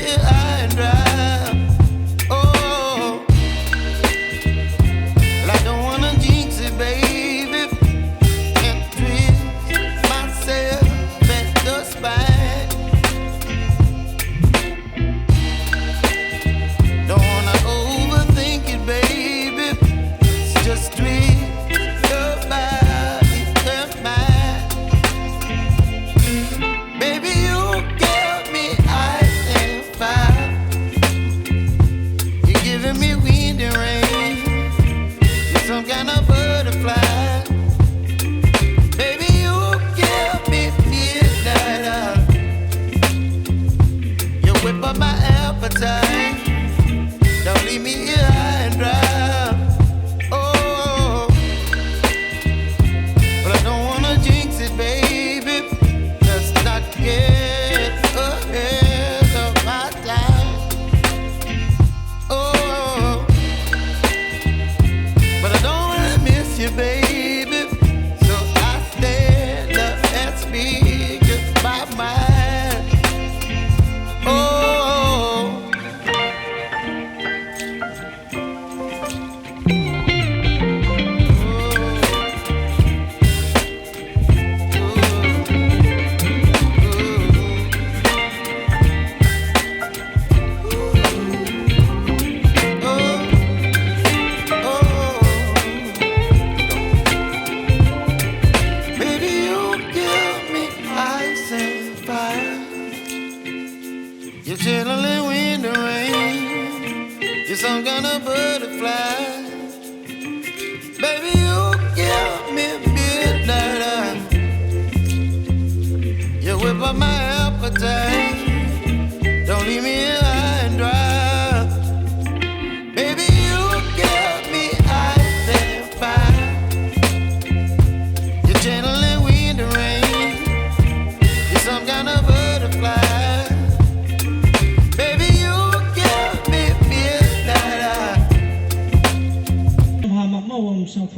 here high and dry. Oh, well, I don't wanna jinx it, baby, and twist myself at the spine. Don't wanna overthink it, baby. It's just twist your body and mine. Baby, you give me ice and fire. You're giving me wind and rain. You're some kind of butterfly. Baby, you give me midnight. You whip up my appetite. Don't leave me here high and dry. Oh, but I don't wanna jinx it, baby. Let's not get ahead of my time. Oh, but I don't wanna miss you, baby. So I stand up and speak just my mind. Oh. Baby, you give me ice and fire. You're channeling wind and rain. You're some kind of butterfly. Baby, you give me midnight. You whip up my appetite. Don't leave me here high and dry. Baby, you give me ice and fire. You're channeling wind and rain. You're some kind of butterfly. Baby, you give me midnight. พามาเมื่อวงสังฟุ